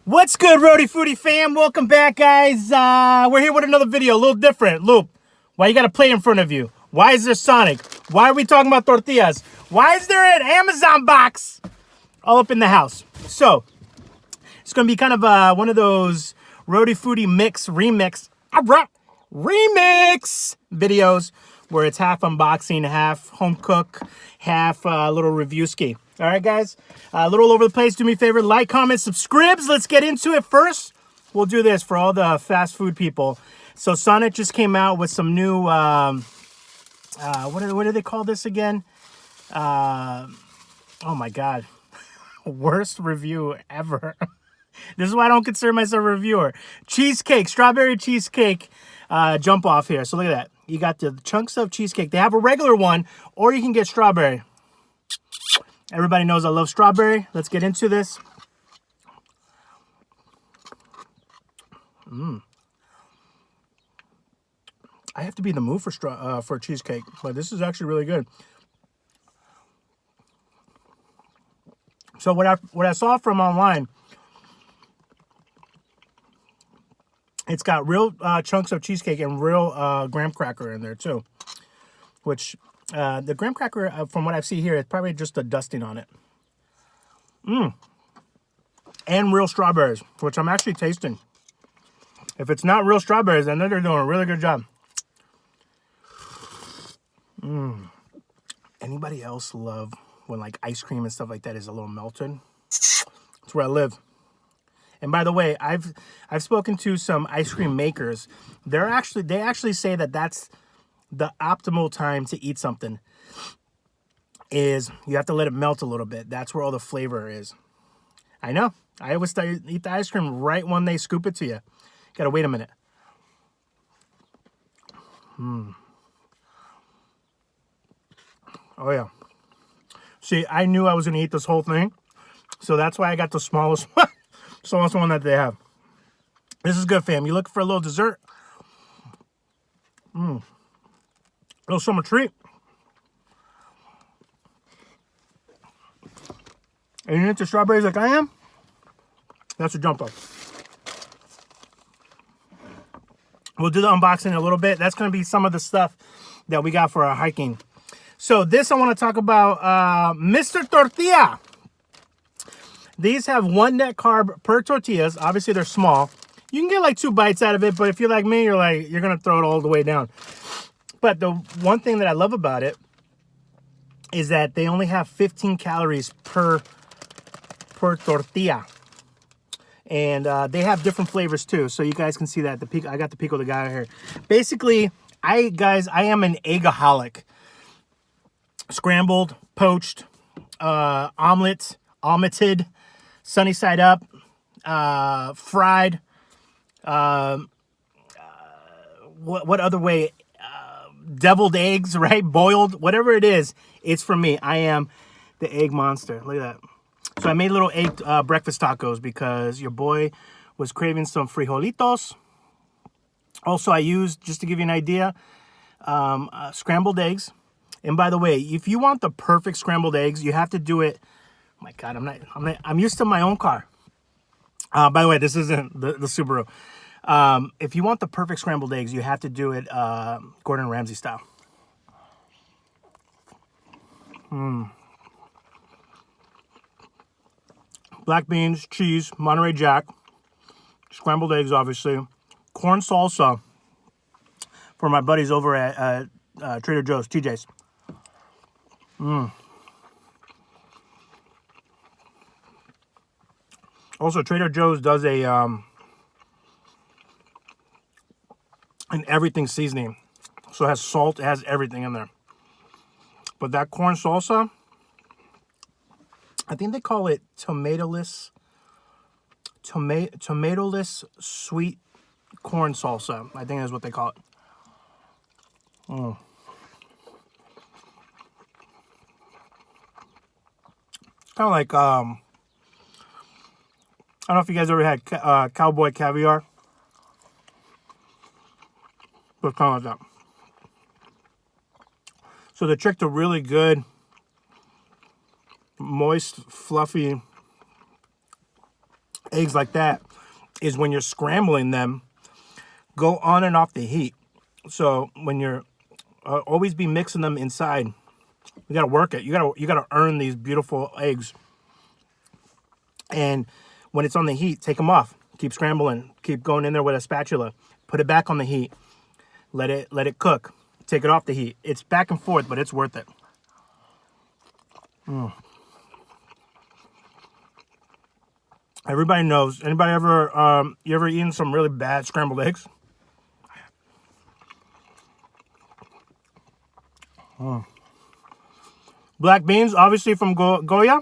What's good, Rhody Foody fam? Welcome back, guys. We're here with another video, a little different. Loop, why you got a plate in front of you? Why is there Sonic? Why are we talking about tortillas? Why is there an Amazon box all up in the house? So, it's going to be kind of one of those Rhody Foody remix videos where it's half unboxing, half home cook, half little review ski. All right, guys, a little over the place. Do me a favor, like, comment, subscribe. Let's get into it. First, we'll do this for all the fast food people. So Sonic just came out with some new, what do they call this again? Oh my God, worst review ever. This is why I don't consider myself a reviewer. Cheesecake, strawberry cheesecake jump off here. So look at that. You got the chunks of cheesecake. They have a regular one, or you can get strawberry. Everybody knows I love strawberry. Let's get into this. I have to be in the mood for cheesecake, but this is actually really good. So what I saw from online, it's got real chunks of cheesecake and real graham cracker in there too, which the graham cracker, from what I see here, is probably just a dusting on it. And real strawberries, which I'm actually tasting. If it's not real strawberries, then they're doing a really good job. Anybody else love when like ice cream and stuff like that is a little melted? That's where I live. And by the way, I've spoken to some ice cream makers. They actually say that that's the optimal time to eat something. Is you have to let it melt a little bit. That's where all the flavor is. I know. I always eat the ice cream right when they scoop it to you. Gotta wait a minute. Oh yeah. See, I knew I was gonna eat this whole thing, so that's why I got the smallest one. Smallest one that they have. This is good, fam. You looking for a little dessert? Little summer treat. And you're into strawberries like I am? That's a jump up. We'll do the unboxing in a little bit. That's going to be some of the stuff that we got for our hiking. So this I want to talk about Mr. Tortilla. These have 1 net carb per tortillas. Obviously, they're small. You can get like 2 bites out of it, but if you're like me, you're going to throw it all the way down. But the one thing that I love about it is that they only have 15 calories per tortilla. And they have different flavors too. So you guys can see that. I got the pico de gallo here. Basically, I am an eggaholic. Scrambled, poached, omeletted, sunny side up, fried. What other way? Deviled eggs, right? Boiled, whatever it is, it's for me. I am the egg monster. Look at that. So I made little egg breakfast tacos because your boy was craving some frijolitos. Also, I used, just to give you an idea, scrambled eggs. And by the way, if you want the perfect scrambled eggs, you have to do it. Oh my God, I'm used to my own car. By the way, this isn't the Subaru. If you want the perfect scrambled eggs, you have to do it Gordon Ramsay style. Black beans, cheese, Monterey Jack, scrambled eggs, obviously, corn salsa for my buddies over at Trader Joe's, TJ's. Also, Trader Joe's does an everything seasoning. So it has salt, it has everything in there. But that corn salsa, I think they call it tomatoless sweet corn salsa. I think that's what they call it. Kind of like, I don't know if you guys ever had cowboy caviar. But kind of like that. So the trick to really good moist, fluffy eggs like that is when you're scrambling them, go on and off the heat. So when you're always be mixing them inside, you gotta work it. You gotta earn these beautiful eggs. And when it's on the heat, take them off. Keep scrambling. Keep going in there with a spatula. Put it back on the heat. Let it cook. Take it off the heat. It's back and forth, but it's worth it. Everybody knows. Anybody ever you ever eaten some really bad scrambled eggs? Black beans, obviously from Goya.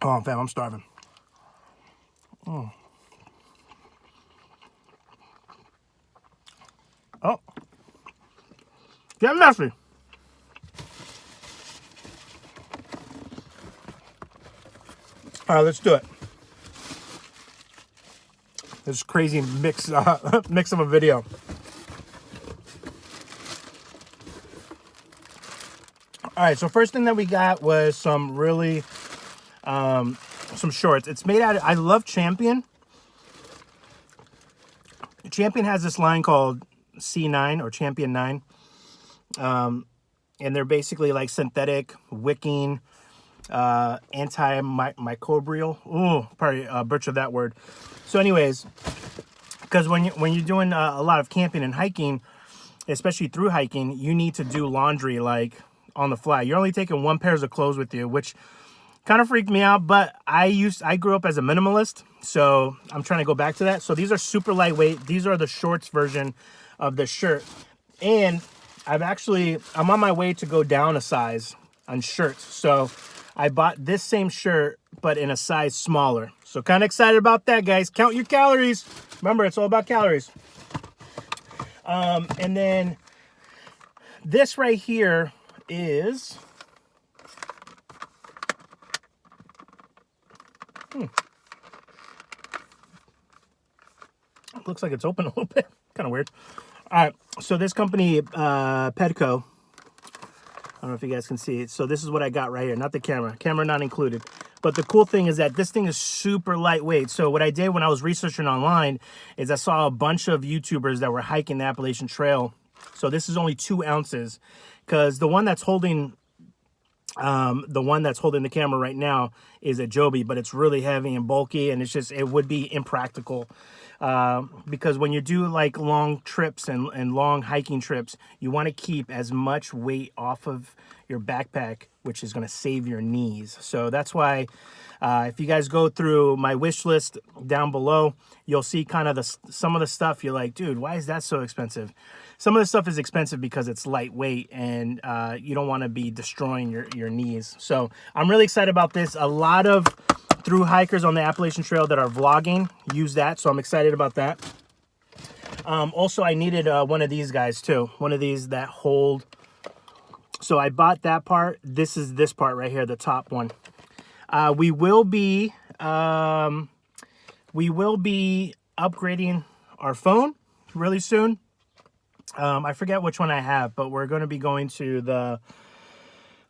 Oh, fam, I'm starving. Oh, get messy. All right, let's do it. This crazy mix mix of a video. All right, so first thing that we got was some really some shorts. It's made out of, I love Champion. Champion has this line called C9 or Champion 9. And they're basically like synthetic, wicking, antimicrobial. Ooh, probably butchered that word. So anyways, because when you're doing a lot of camping and hiking, especially through hiking, you need to do laundry like on the fly. You're only taking one pair of clothes with you, which kind of freaked me out, but I grew up as a minimalist, so I'm trying to go back to that. So these are super lightweight. These are the shorts version of the shirt. And I'm on my way to go down a size on shirts. So I bought this same shirt, but in a size smaller. So kind of excited about that, guys. Count your calories. Remember, it's all about calories. And then this right here is... Looks like it's open a little bit. Kind of weird. All right, so this company, Pedco, I don't know if you guys can see it. So this is what I got right here. Not the camera. Camera not included. But the cool thing is that this thing is super lightweight. So what I did when I was researching online is I saw a bunch of YouTubers that were hiking the Appalachian Trail. So this is only 2 ounces, because the one that's holding the camera right now is a Joby, but it's really heavy and bulky, and it would be impractical. Because when you do like long trips and long hiking trips, you want to keep as much weight off of your backpack, which is going to save your knees. So that's why if you guys go through my wish list down below, you'll see kind of some of the stuff you're like, dude, why is that so expensive? Some of the stuff is expensive because it's lightweight, and you don't want to be destroying your knees. So I'm really excited about this. A lot of through hikers on the Appalachian Trail that are vlogging use that, so I'm excited about that. Also, I needed one of these guys too, one of these that hold. So I bought that part. This is this part right here, the top one. We will be upgrading our phone really soon. I forget which one I have, but we're going to be going to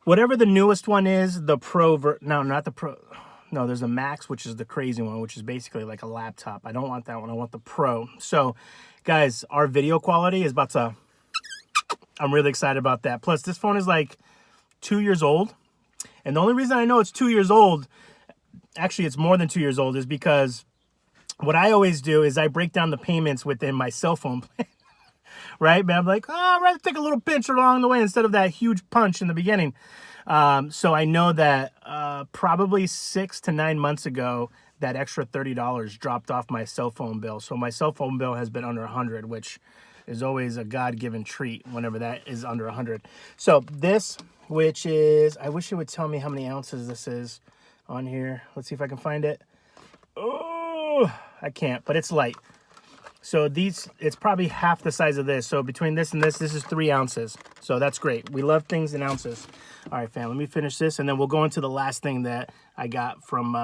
whatever the newest one is, the Pro. No, not the Pro. No, there's a Max, which is the crazy one, which is basically like a laptop. I don't want that one. I want the Pro. So, guys, our video quality is about to... I'm really excited about that. Plus, this phone is like 2 years old. And the only reason I know it's 2 years old, actually it's more than 2 years old, is because what I always do is I break down the payments within my cell phone plan. Right, man? I'm like, I'd rather take a little pinch along the way instead of that huge punch in the beginning. So I know that probably 6 to 9 months ago, that extra $30 dropped off my cell phone bill. So my cell phone bill has been under 100, which is always a God-given treat whenever that is under 100. So this, which is, I wish it would tell me how many ounces this is on here. Let's see if I can find it. Oh, I can't, but it's light. So it's probably half the size of this. So between this and this is 3 ounces. So that's great. We love things in ounces. All right, fam, let me finish this, and then we'll go into the last thing that I got from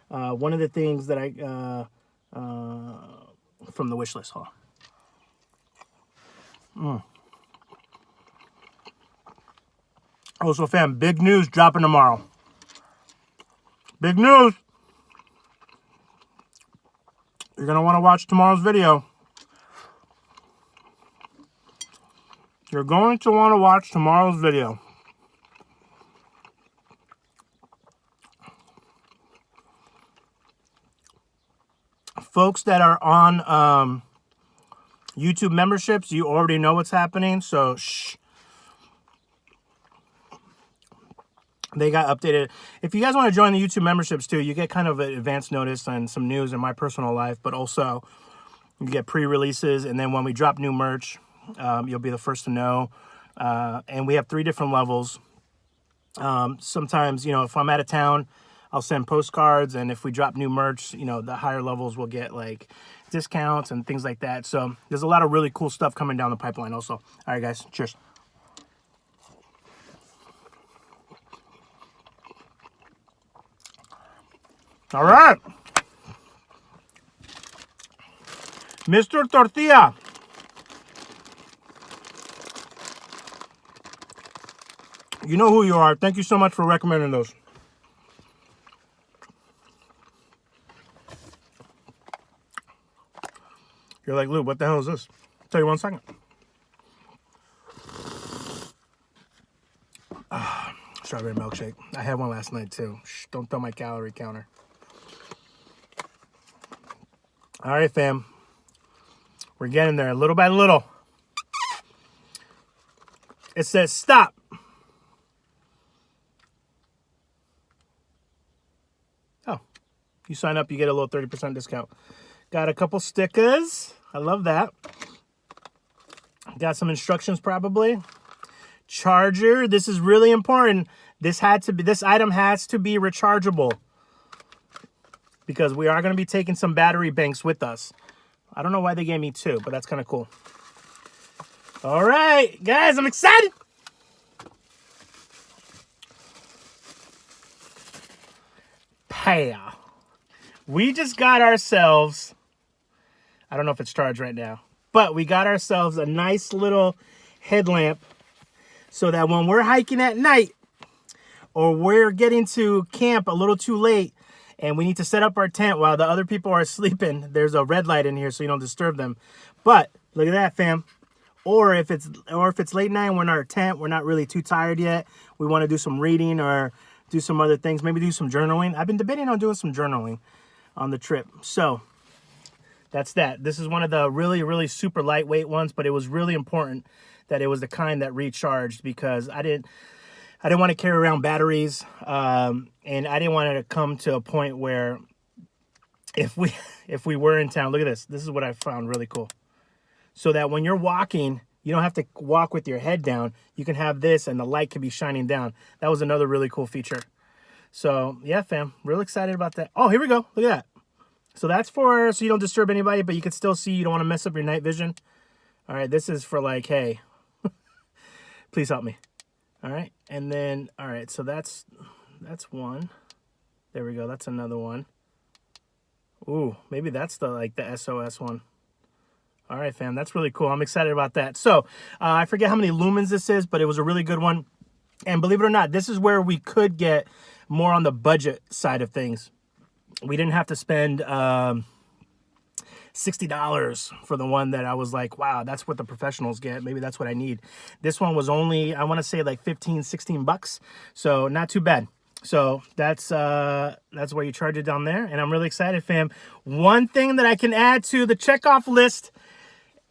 one of the things that I from the wish list haul. Also, fam, big news dropping tomorrow. Big news. You're going to want to watch tomorrow's video. You're going to want to watch tomorrow's video. Folks that are on YouTube memberships, you already know what's happening, so shh. They got updated. If you guys want to join the YouTube memberships too, you get kind of an advance notice and some news in my personal life, but also you get pre-releases, and then when we drop new merch, you'll be the first to know. And we have 3 different levels. Sometimes, you know, if I'm out of town, I'll send postcards, and if we drop new merch, you know, the higher levels will get like discounts and things like that. So there's a lot of really cool stuff coming down the pipeline also. All right, guys, cheers. All right. Mr. Tortilla. You know who you are. Thank you so much for recommending those. You're like, Lou, what the hell is this? I'll tell you 1 second. Strawberry milkshake. I had one last night too. Shh, don't throw my calorie counter. All right, fam. We're getting there little by little. It says stop. Oh, you sign up, you get a little 30% discount. Got a couple stickers. I love that. Got some instructions probably. Charger. This is really important. This item has to be rechargeable, because we are going to be taking some battery banks with us. I don't know why they gave me 2, but that's kind of cool. All right, guys, I'm excited. Pow. We just got ourselves, I don't know if it's charged right now, but we got ourselves a nice little headlamp so that when we're hiking at night or we're getting to camp a little too late and we need to set up our tent while the other people are sleeping, there's a red light in here so you don't disturb them. But look at that, fam. Or if it's late night and we're in our tent, we're not really too tired yet, we want to do some reading or do some other things, maybe do some journaling. I've been debating on doing some journaling on the trip. So that's that. This is one of the really, really super lightweight ones, but it was really important that it was the kind that recharged, because I didn't want to carry around batteries, and I didn't want it to come to a point where if we were in town, look at this. This is what I found really cool. So that when you're walking, you don't have to walk with your head down. You can have this and the light can be shining down. That was another really cool feature. So yeah, fam, real excited about that. Oh, here we go. Look at that. So that's so you don't disturb anybody, but you can still see. You don't want to mess up your night vision. All right, this is for like, hey, please help me. All right, and then, all right, so that's one. There we go. That's another one. Ooh, maybe that's the SOS one. All right, fam, that's really cool. I'm excited about that. So I forget how many lumens this is, but it was a really good one. And believe it or not, this is where we could get more on the budget side of things. We didn't have to spend $60 for the one that I was like, wow, that's what the professionals get. Maybe that's what I need. This one was only, I want to say like 15, 16 bucks. So not too bad. So that's where you charge it down there. And I'm really excited, fam. One thing that I can add to the checkoff list,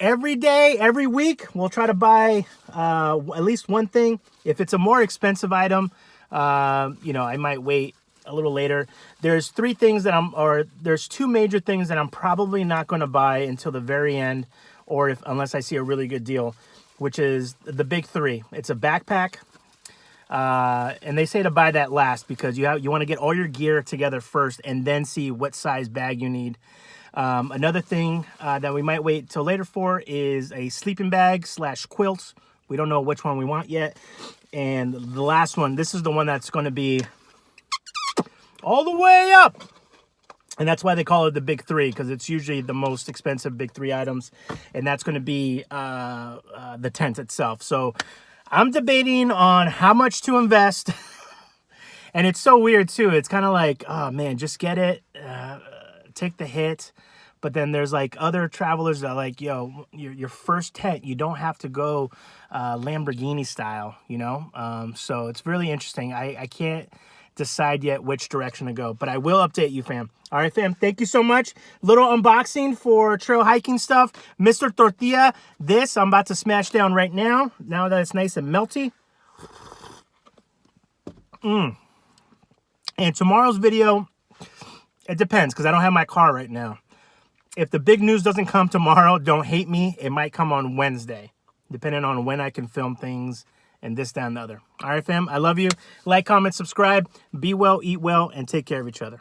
every day, every week, we'll try to buy at least one thing. If it's a more expensive item, I might wait a little later. There's there's 2 major things that I'm probably not going to buy until the very end, or unless I see a really good deal, which is the big 3. It's a backpack, and they say to buy that last because you want to get all your gear together first and then see what size bag you need. Another thing that we might wait till later for is a sleeping bag / quilt. We don't know which one we want yet. And the last one, this is the one that's going to be all the way up. And that's why they call it the big 3, because it's usually the most expensive big 3 items. And that's going to be the tent itself. So I'm debating on how much to invest. And it's so weird too. It's kind of like, oh man, just get it, take the hit. But then there's like other travelers that are like, yo, your first tent, you don't have to go Lamborghini style, you know? So it's really interesting. I can't decide yet which direction to go, but I will update you, fam. All right, fam, thank you so much. Little unboxing for trail hiking stuff. Mr. Tortilla, this I'm about to smash down right now that it's nice and melty. And tomorrow's video, it depends because I don't have my car right now. If the big news doesn't come tomorrow, don't hate me. It might come on Wednesday, depending on when I can film things and this, that, and the other. All right, fam, I love you. Like, comment, subscribe. Be well, eat well, and take care of each other.